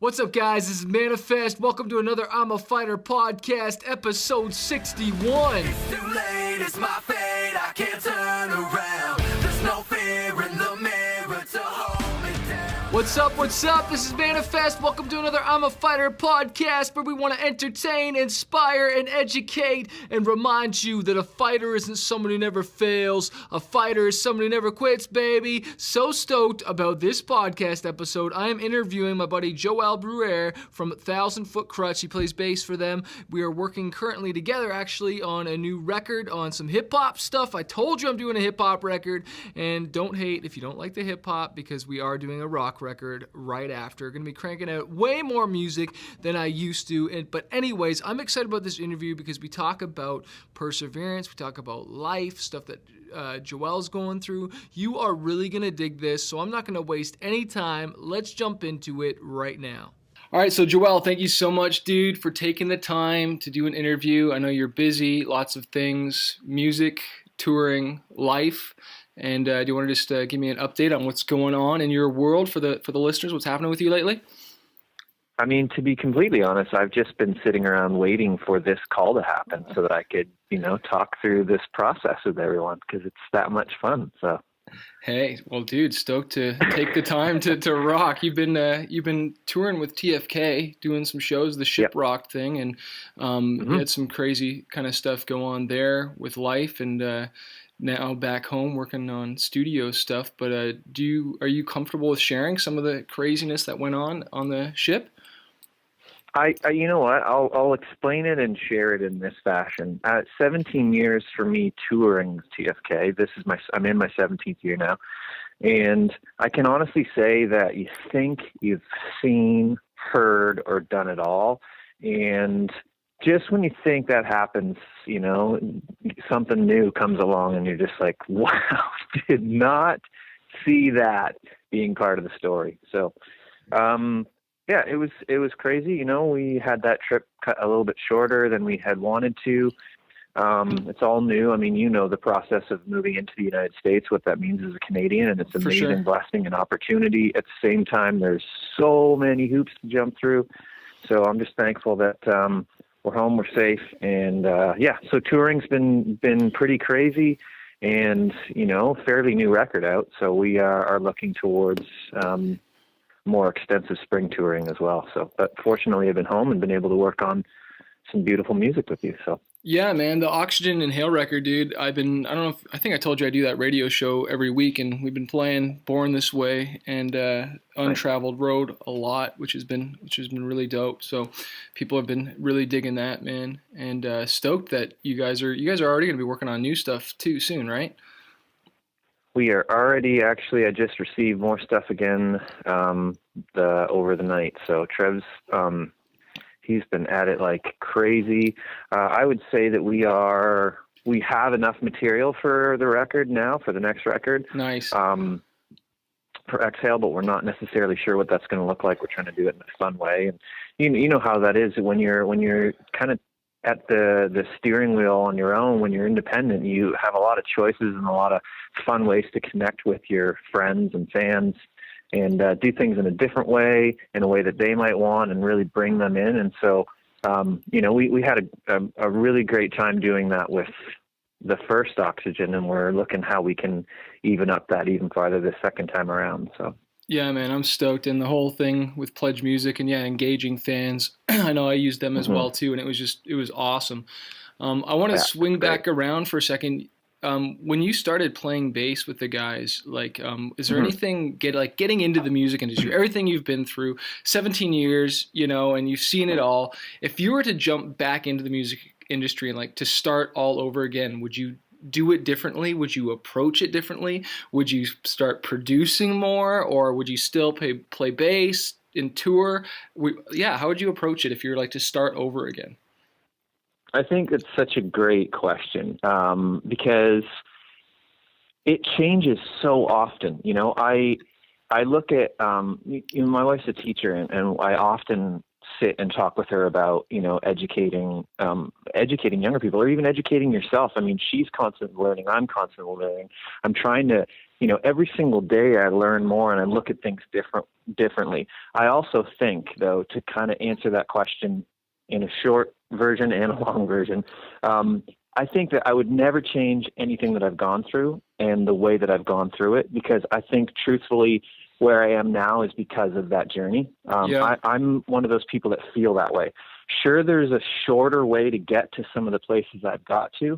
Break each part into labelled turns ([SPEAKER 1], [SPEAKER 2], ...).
[SPEAKER 1] What's up, guys? This is Manafest. Welcome to another I'm a Fighter podcast, episode 61.
[SPEAKER 2] It's too late, it's my fate, I can't turn around. There's no fear in the mirror to hold me down.
[SPEAKER 1] What's up? What's up? This is Manafest. Welcome to another I'm a Fighter podcast where we want to entertain, inspire, and educate and remind you that a fighter isn't someone who never fails. A fighter is someone who never quits, baby. So stoked about this podcast episode. I am interviewing my buddy Joel Bruyere from Thousand Foot Krutch. He plays bass for them. We are working currently together actually on a new record, on some hip-hop stuff. I told you I'm doing a hip-hop record, and don't hate if you don't like the hip-hop because we are doing a rock record right after. Going to be cranking out way more music than I used to. But anyways, I'm excited about this interview because we talk about perseverance, we talk about life, stuff that Joel's going through. You are really going to dig this, so I'm not going to waste any time. Let's jump into it right now. All right, so Joel, thank you so much, dude, for taking the time to do an interview. I know you're busy, lots of things, music, touring, life. And do you want to just give me an update on what's going on in your world for the listeners? What's happening with you lately?
[SPEAKER 3] I mean, to be completely honest, I've just been sitting around waiting for this call to happen so that I could, talk through this process with everyone because it's that much fun. So,
[SPEAKER 1] hey, well, dude, stoked to take the time to rock. You've been touring with TFK, doing some shows, the Ship Rock thing, and you had some crazy kind of stuff go on there with life, and now back home working on studio stuff. But are you comfortable with sharing some of the craziness that went on the ship?
[SPEAKER 3] I you know what? I'll explain it and share it in this fashion. 17 years for me touring with TFK. I'm in my 17th year now, and I can honestly say that you think you've seen, heard, or done it all, and just when you think that happens, something new comes along and you're just like, wow, did not see that being part of the story. So, it was crazy. We had that trip cut a little bit shorter than we had wanted to. It's all new. I mean, the process of moving into the United States, what that means as a Canadian, and it's an amazing blessing and opportunity. At the same time, there's so many hoops to jump through. So I'm just thankful that, we're home, we're safe, and so touring's been pretty crazy, and fairly new record out. So we are looking towards more extensive spring touring as well. So, but fortunately, I've been home and been able to work on some beautiful music with you. So. Yeah,
[SPEAKER 1] man, the Oxygen Inhale record, dude. I think I told you I do that radio show every week, and we've been playing Born This Way and Untraveled Road a lot, which has been really dope. So people have been really digging that, man, and stoked that you guys are already going to be working on new stuff too soon, right?
[SPEAKER 3] We are already, actually, I just received more stuff again over the night. So Trev's he's been at it like crazy. I would say that we have enough material for the record now, for the next record.
[SPEAKER 1] Nice.
[SPEAKER 3] For Exhale, but we're not necessarily sure what that's going to look like. We're trying to do it in a fun way. And you know how that is when you're kind of at the steering wheel on your own, when you're independent, you have a lot of choices and a lot of fun ways to connect with your friends and fans and do things in a different way, in a way that they might want, and really bring them in. And so, we had a really great time doing that with the first Oxygen, and we're looking how we can even up that even farther the second time around. So.
[SPEAKER 1] Yeah, man, I'm stoked. And the whole thing with Pledge Music and engaging fans, I know I used them as well too, and it was awesome. I want to swing back around for a second. When you started playing bass with the guys, is there anything getting into the music industry, everything you've been through, 17 years, and you've seen it all. If you were to jump back into the music industry and to start all over again, would you do it differently? Would you approach it differently? Would you start producing more, or would you still play bass and tour? How would you approach it if you're to start over again?
[SPEAKER 3] I think it's such a great question because it changes so often. I look at my wife's a teacher, and I often sit and talk with her about educating younger people, or even educating yourself. I mean, she's constantly learning, I'm constantly learning. I'm trying to every single day I learn more and I look at things differently. I also think, though, to kind of answer that question in a short version and a long version, I think that I would never change anything that I've gone through and the way that I've gone through it, because I think truthfully where I am now is because of that journey. I'm one of those people that feel that way. Sure, there's a shorter way to get to some of the places I've got to,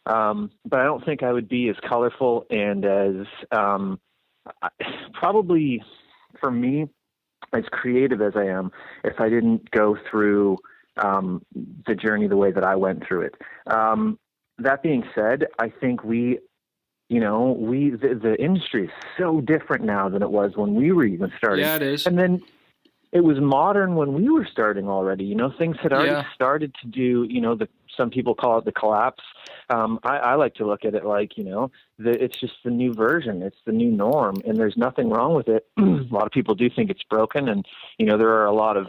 [SPEAKER 3] but I don't think I would be as colorful and as probably for me as creative as I am if I didn't go through the journey the way that I went through it. That being said, I think the industry is so different now than it was when we were even starting.
[SPEAKER 1] Yeah, it is.
[SPEAKER 3] And then it was modern when we were starting already. Things had already started to do, some people call it the collapse. I like to look at it like, it's just the new version. It's the new norm, and there's nothing wrong with it. A lot of people do think it's broken, and, there are a lot of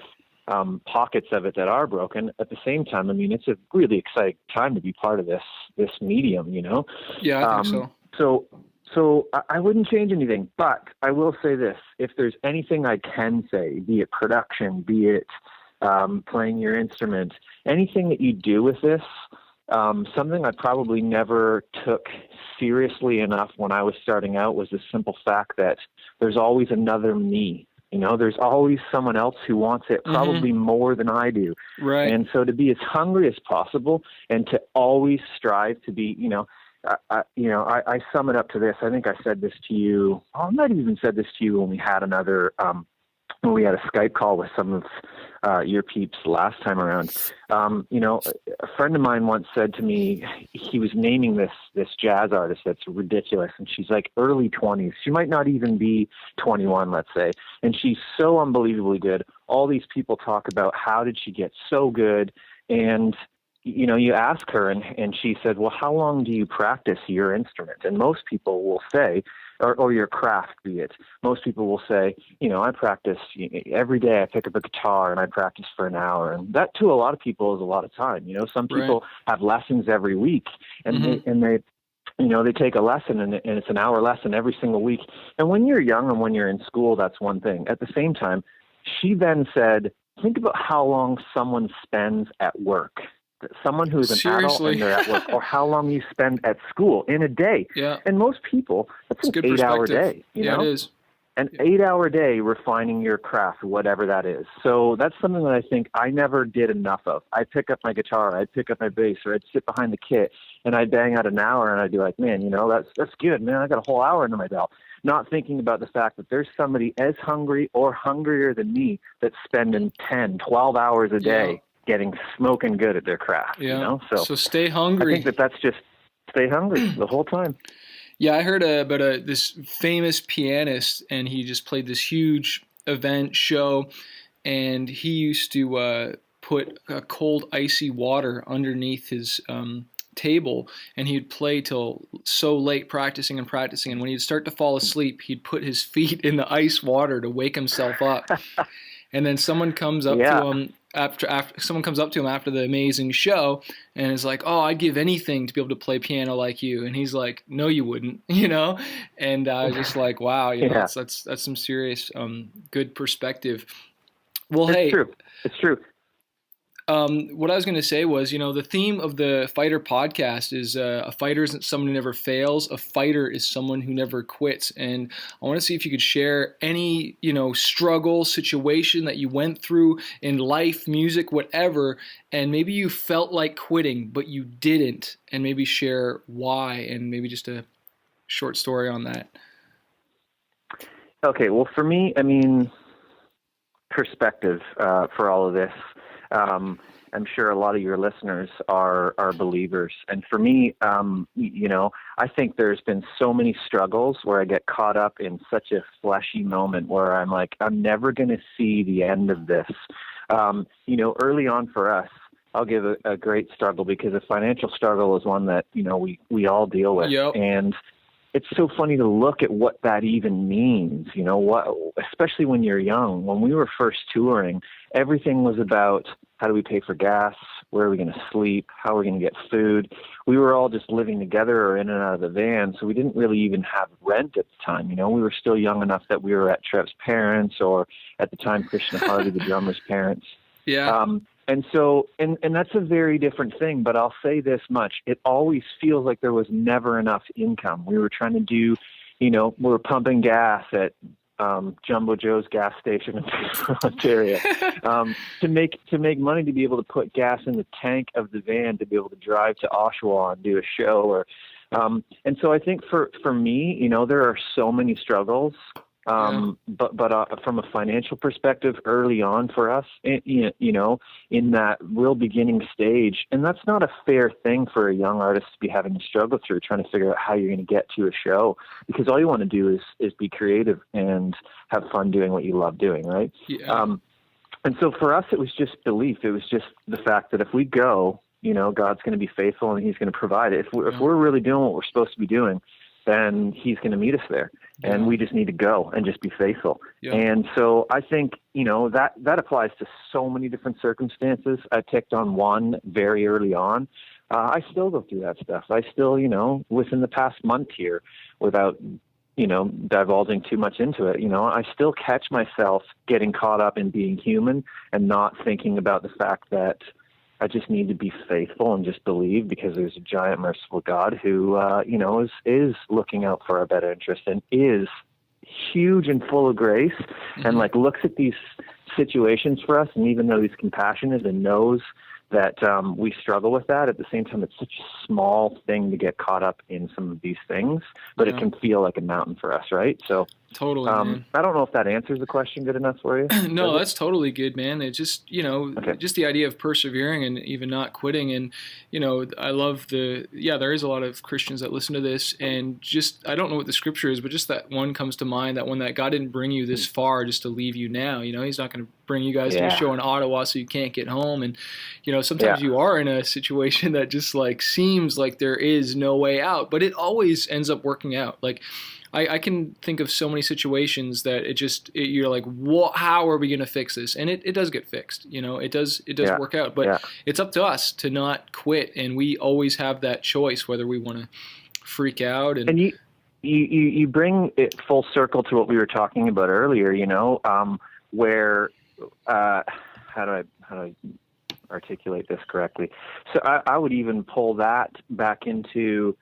[SPEAKER 3] pockets of it that are broken. At the same time, I mean, it's a really exciting time to be part of this medium,
[SPEAKER 1] Yeah, I think
[SPEAKER 3] so. So I wouldn't change anything, but I will say this: if there's anything I can say, be it production, be it playing your instrument, anything that you do with this, something I probably never took seriously enough when I was starting out was the simple fact that there's always another me. There's always someone else who wants it probably more than I do.
[SPEAKER 1] Right.
[SPEAKER 3] And so to be as hungry as possible and to always strive to be, I sum it up to this. I think I said this to you. I might have even said this to you when we had when we had a Skype call with some of your peeps last time around. A friend of mine once said to me, he was naming this jazz artist that's ridiculous, and she's like early 20s. She might not even be 21, let's say, and she's so unbelievably good. All these people talk about how did she get so good, and you ask her, and she said, well, how long do you practice your instrument? And most people will say, or your craft, be it. Most people will say, I practice every day. I pick up a guitar and I practice for an hour. And that to a lot of people is a lot of time. Some people have lessons every week, and they take a lesson and it's an hour lesson every single week. And when you're young and when you're in school, that's one thing. At the same time, she then said, think about how long someone spends at work. Someone who is an adult and they're at work, or how long you spend at school in a day.
[SPEAKER 1] Yeah.
[SPEAKER 3] And most people, that's an 8-hour day.
[SPEAKER 1] Yeah, it is.
[SPEAKER 3] An 8-hour day refining your craft, whatever that is. So that's something that I think I never did enough of. I'd pick up my guitar, I'd pick up my bass, or I'd sit behind the kit and I'd bang out an hour and I'd be like, man, that's good, man. I got a whole hour under my belt. Not thinking about the fact that there's somebody as hungry or hungrier than me that's spending 10, 12 hours a day getting smoking good at their craft. So
[SPEAKER 1] stay hungry.
[SPEAKER 3] I think that's just stay hungry the whole time.
[SPEAKER 1] Yeah, I heard about this famous pianist, and he just played this huge event show, and he used to put cold icy water underneath his table, and he'd play till so late practicing, and when he'd start to fall asleep, he'd put his feet in the ice water to wake himself up. And then someone comes up to him after the amazing show and is like, oh, I'd give anything to be able to play piano like you. And he's like, no, you wouldn't, and I was just like, wow, that's some serious good perspective. Well,
[SPEAKER 3] It's true.
[SPEAKER 1] What I was going to say was, the theme of the Fighter podcast is a fighter isn't someone who never fails. A fighter is someone who never quits. And I want to see if you could share any, struggle, situation that you went through in life, music, whatever, and maybe you felt like quitting, but you didn't, and maybe share why, and maybe just a short story on that.
[SPEAKER 3] Okay. Well, for me, perspective for all of this. I'm sure a lot of your listeners are believers. And for me, I think there's been so many struggles where I get caught up in such a fleshy moment where I'm like, I'm never going to see the end of this. Early on for us, I'll give a great struggle, because a financial struggle is one that, we all deal with.
[SPEAKER 1] Yep.
[SPEAKER 3] And it's so funny to look at what that even means, especially when you're young. When we were first touring, everything was about how do we pay for gas, Where are we going to sleep? How are we going to get food? We were all just living together or in and out of the van, so we didn't really even have rent at the time. You know, we were still young enough that we were at Trev's parents, or at the time, Christian and Harvey, the drummer's parents.
[SPEAKER 1] Yeah.
[SPEAKER 3] And so, and that's a very different thing, but I'll say this much. It always feels like there was never enough income. We were trying to do, you know, we were pumping gas at Jumbo Joe's gas station in Ontario to make money to be able to put gas in the tank of the van to be able to drive to Oshawa and do a show. Or and so I think for me, you know, there are so many struggles. But from a financial perspective, early on for us, you know, in that real beginning stage, and that's not a fair thing for a young artist to be having to struggle through, trying to figure out how you're going to get to a show, because all you want to do is be creative and have fun doing what you love doing, right?
[SPEAKER 1] Yeah.
[SPEAKER 3] And so for us, it was just belief. It was just the fact that if we go, you know, God's going to be faithful and He's going to provide it. If we're really doing what we're supposed to be doing, then He's going to meet us there. And we just need to go and just be faithful. Yeah. And so I think, you know, that applies to so many different circumstances. I picked on one very early on. I still go through that stuff. I still, you know, within the past month here, without, you know, divulging too much into it, you know, I still catch myself getting caught up in being human and not thinking about the fact that I just need to be faithful and just believe, because there's a giant merciful God who, you know, is looking out for our better interest and is huge and full of grace, and like looks at these situations for us. And even though He's compassionate and knows that we struggle with that, at the same time, it's such a small thing to get caught up in some of these things, but it can feel like a mountain for us, right? So
[SPEAKER 1] totally, man.
[SPEAKER 3] I don't know if that answers the question good enough for you.
[SPEAKER 1] No, that's totally good, man. It just, you know, just the idea of persevering and even not quitting. And, you know, I love there is a lot of Christians that listen to this, and just, I don't know what the scripture is, but just that one comes to mind, that one that God didn't bring you this far just to leave you now. You know, He's not going to bring you guys to a show in Ottawa so you can't get home. And, you know, sometimes you are in a situation that just like seems like there is no way out, but it always ends up working out. Like, I can think of so many situations that you're like, what? How are we going to fix this? And it does get fixed. You know, it does work out. But it's up to us to not quit, and we always have that choice whether we want to freak out. And
[SPEAKER 3] you bring it full circle to what we were talking about earlier. You know, where how do I articulate this correctly? So I would even pull that back into.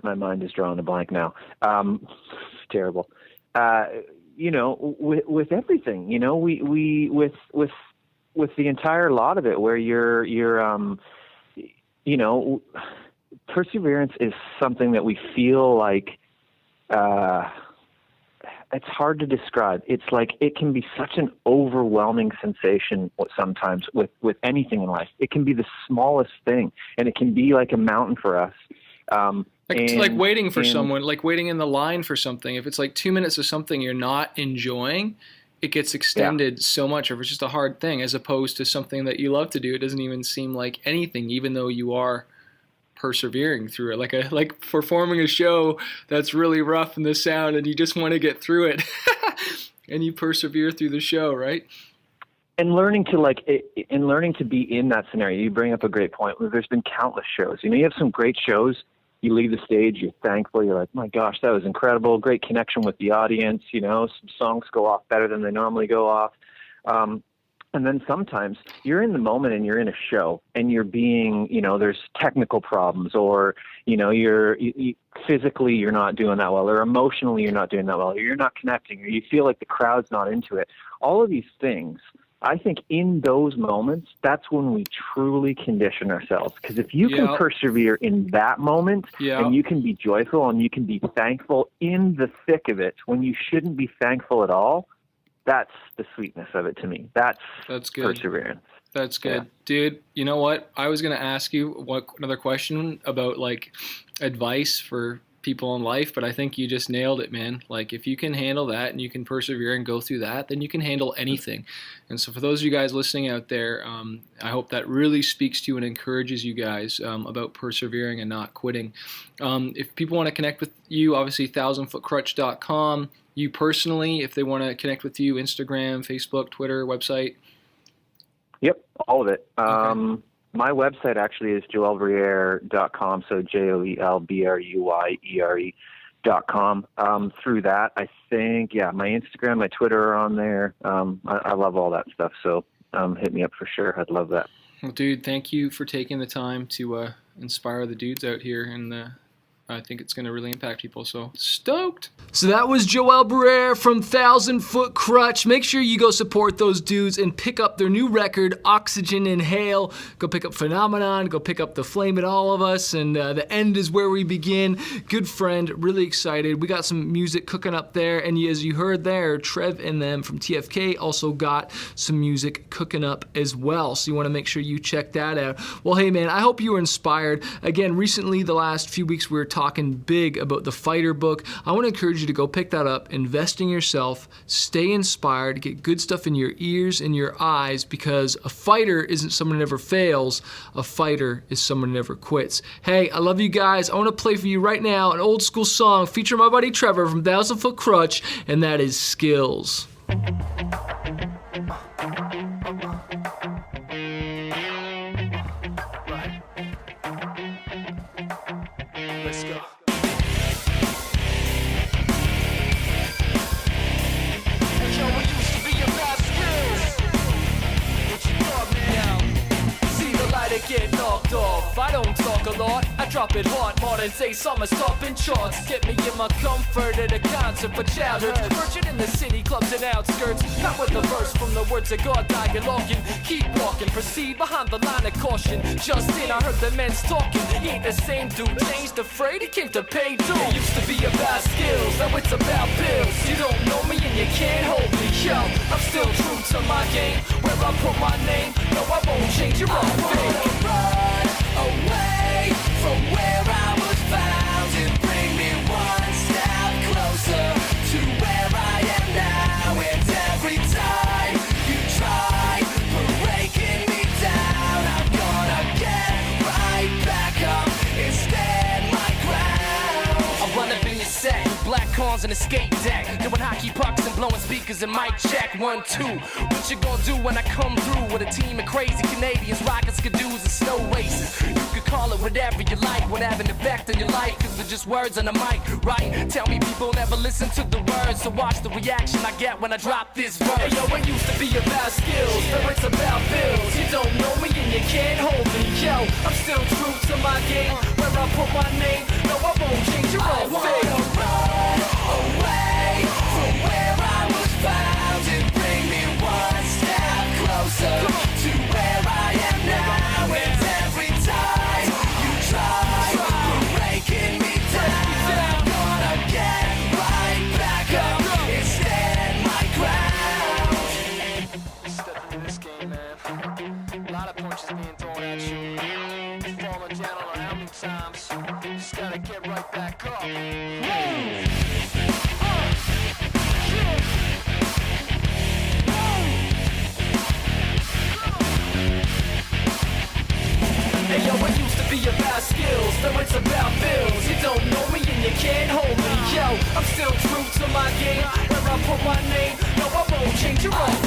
[SPEAKER 3] My mind is drawing a blank now. Terrible. You know, with everything, you know, we with the entire lot of it, where you're, you know, perseverance is something that we feel like, it's hard to describe. It's like, it can be such an overwhelming sensation sometimes with anything in life. It can be the smallest thing, and it can be like a mountain for us.
[SPEAKER 1] Like waiting for someone, like waiting in the line for something. If it's like 2 minutes of something you're not enjoying, it gets extended so much. Or if it's just a hard thing, as opposed to something that you love to do, it doesn't even seem like anything, even though you are persevering through it. Like performing a show that's really rough in the sound, and you just want to get through it, and you persevere through the show, right?
[SPEAKER 3] And learning to be in that scenario. You bring up a great point. There's been countless shows. You know, you have some great shows. You leave the stage, you're thankful. You're like, my gosh, that was incredible. Great connection with the audience. You know, some songs go off better than they normally go off. And then sometimes you're in the moment and you're in a show and you're being, you know, there's technical problems, or, you know, you physically you're not doing that well, or emotionally you're not doing that well, or you're not connecting, or you feel like the crowd's not into it. All of these things, I think in those moments, that's when we truly condition ourselves. Because if you can persevere in that moment, and you can be joyful and you can be thankful in the thick of it when you shouldn't be thankful at all, that's the sweetness of it to me. That's good. Perseverance.
[SPEAKER 1] That's good. Yeah. Dude, you know what? I was going to ask you another question about like advice for people in life, but I think you just nailed it, man. Like, if you can handle that and you can persevere and go through that, then you can handle anything. And so for those of you guys listening out there, I hope that really speaks to you and encourages you guys about persevering and not quitting. If people want to connect with you, obviously thousandfootkrutch.com. You personally, if they want to connect with you, Instagram, Facebook, Twitter, website.
[SPEAKER 3] Yep, all of it. My website actually is joelbruyere.com, so JOELBRUYERE.com. Through that, I think, my Instagram, my Twitter are on there. I love all that stuff, so hit me up for sure. I'd love that.
[SPEAKER 1] Well, dude, thank you for taking the time to inspire the dudes out here, and I think it's going to really impact people, so stoked. So that was Joel Bruyere from Thousand Foot Krutch. Make sure you go support those dudes and pick up their new record, Oxygen Inhale. Go pick up Phenomenon, go pick up The Flame in All of Us, and The End is Where We Begin. Good friend, really excited. We got some music cooking up there, and as you heard there, Trev and them from TFK also got some music cooking up as well, so you want to make sure you check that out. Well, hey man, I hope you were inspired. Again, recently, the last few weeks, we were talking big about the Fighter book. I want to encourage you to go pick that up, invest in yourself, stay inspired, get good stuff in your ears and your eyes, because a fighter isn't someone who never fails. A fighter is someone who never quits. Hey, I love you guys. I want to play for you right now an old school song featuring my buddy Trevor from Thousand Foot Krutch, and that is Skills.
[SPEAKER 2] Let's go. Hey, yo, we used to be about skills. What you thought, man? See the light get knocked off. I don't talk a lot, I drop it hard. Modern day summer's topping charts. Get me in my comfort at a concert for childhood. Virgin in the city, clubs and outskirts. Not with the verse from the words of God dialoguing. Keep walking, proceed behind the line of caution. Just in, I heard the men's talking. He ain't the same dude, changed the freight, he came to pay dues. It used to be about skills, now it's about bills. You don't know me and you can't hold me, yo. I'm still true to my game, where I put my name. No, I won't change your own thing. Run away from where I was found and bring me one step closer to where I am now. And every time you try breaking me down, I'm gonna get right back up and stand my ground. I run up in your set with black cars and a skate deck, doing hockey pucks and blowing speakers and mic check 1, 2. What you gonna do when I come through with a team of crazy Canadians, rockin' skidoos and snow races? You could call it whatever you like, would have an effect on your life, cause they're just words on the mic, right? Tell me people never listen to the words, so watch the reaction I get when I drop this verse. Hey yo, it used to be about skills, now it's about bills. You don't know me and you can't hold me, yo. I'm still true to my game, where I put my name. No, I won't change your own thing. Run away from where I was found and bring me one step closer to where I am now. And every time you try breaking me down, I'm gonna get right back up and stand my ground. Stepping in this game, man. A lot of punches being thrown at you. Falling down on how many times. Just gotta get right back up. Hey yo, it used to be about skills, now it's about bills. You don't know me and you can't hold me, yo. I'm still true to my game, where I put my name. No, I won't change your own